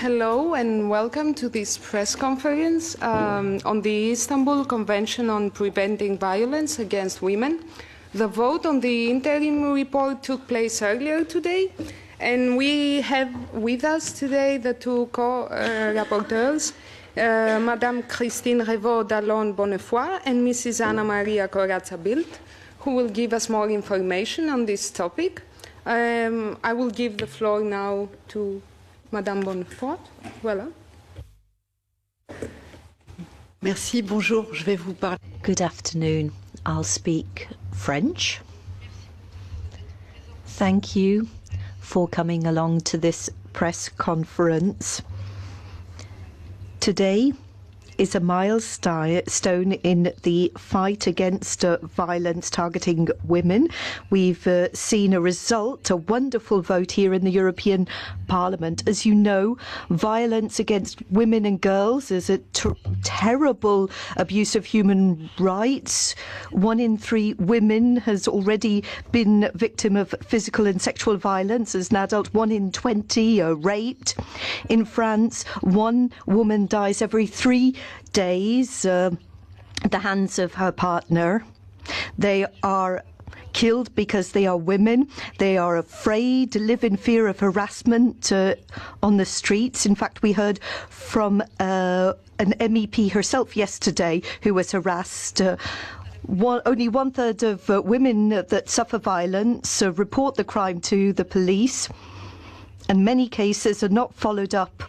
Hello and welcome to this press conference on the Istanbul Convention on Preventing Violence Against Women. The vote on the interim report took place earlier today, and we have with us today the two co-rapporteurs, Madame Christine Revaud d'Allonnes-Bonnefoy and Mrs. Anna Maria Corazza-Bildt, who will give us more information on this topic. I will give the floor now to Madame Bonnefoy. Voilà. Merci, bonjour, je vais vous parler. Good afternoon. I'll speak French. Thank you for coming along to this press conference. Today is a milestone in the fight against violence targeting women. We've seen a result, a wonderful vote here in the European Parliament. As you know, violence against women and girls is a terrible abuse of human rights. 1 in 3 women has already been victim of physical and sexual violence. As an adult, 1 in 20 are raped. In France, 1 woman dies every 3 days at the hands of her partner. They are killed because they are women. They are afraid, live in fear of harassment on the streets. In fact, we heard from an MEP herself yesterday who was harassed. Only 1/3 of women that suffer violence report the crime to the police, and many cases are not followed up.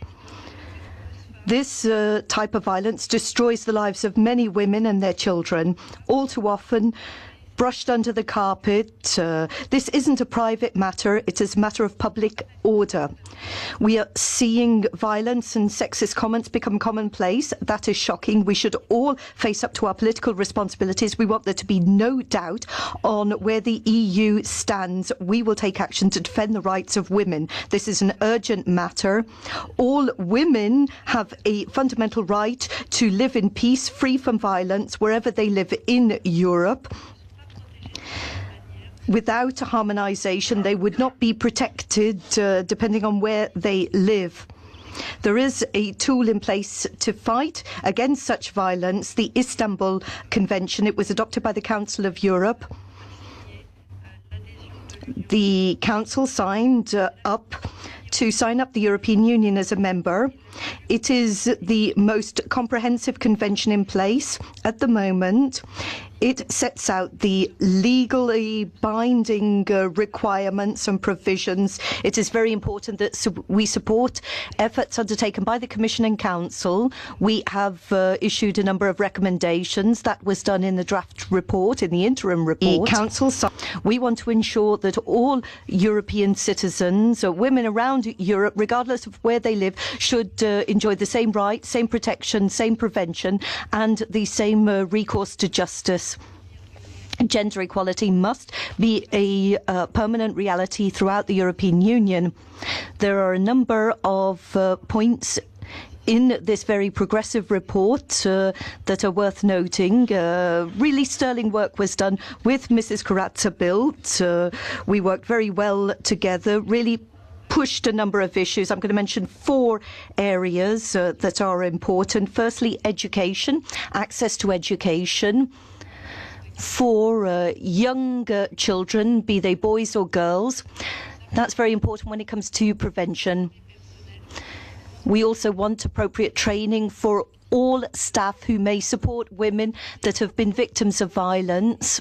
This type of violence destroys the lives of many women and their children, all too often brushed under the carpet. This isn't a private matter, it is a matter of public order. We are seeing violence and sexist comments become commonplace. That is shocking. We should all face up to our political responsibilities. We want there to be no doubt on where the EU stands. We will take action to defend the rights of women. This is an urgent matter. All women have a fundamental right to live in peace, free from violence, wherever they live in Europe. Without a harmonisation, they would not be protected depending on where they live. There is a tool in place to fight against such violence, the Istanbul Convention. It was adopted by the Council of Europe. The Council signed up to sign up the European Union as a member. It is the most comprehensive convention in place at the moment. It sets out the legally binding requirements and provisions. It is very important that we support efforts undertaken by the Commission and Council. We have issued a number of recommendations. That was done in the draft report, in the interim report. The Council, we want to ensure that all European citizens, women around Europe, regardless of where they live, should enjoy the same rights, same protection, same prevention, and the same recourse to justice. Gender equality must be a permanent reality throughout the European Union. There are a number of points in this very progressive report that are worth noting. Really sterling work was done with Mrs. Corazza-Bildt. We worked very well together, really pushed a number of issues. I'm going to mention 4 areas that are important. Firstly, education, access to education for young children, be they boys or girls. That's very important when it comes to prevention. We also want appropriate training for all staff who may support women that have been victims of violence.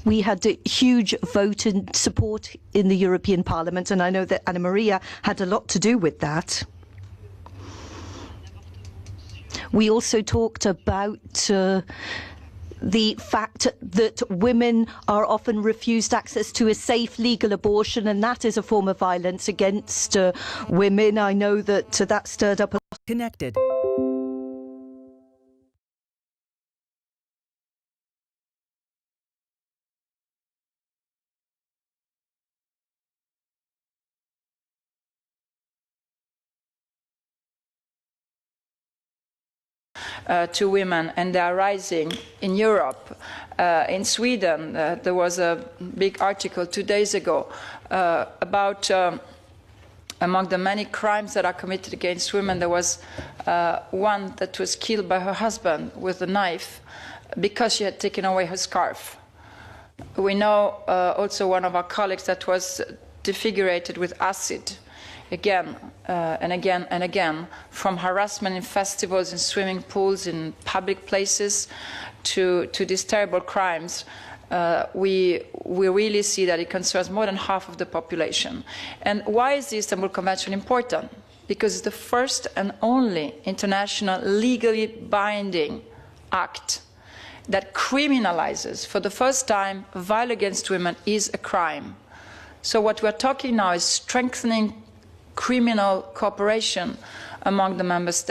We had a huge vote in support in the European Parliament, and I know that Anna Maria had a lot to do with that. We also talked about the fact that women are often refused access to a safe legal abortion, and that is a form of violence against women. I know that that stirred up a lot. Connected. To women, and they are rising in Europe. In Sweden, there was a big article 2 days ago about among the many crimes that are committed against women, there was one that was killed by her husband with a knife because she had taken away her scarf. We know also one of our colleagues that was defigurated with acid again and again and again, from harassment in festivals, in swimming pools, in public places, to these terrible crimes. We really see that it concerns more than half of the population. And why is the Istanbul Convention important? Because it's the first and only international legally binding act that criminalizes, for the first time, violence against women is a crime. So what we're talking now is strengthening criminal cooperation among the member states.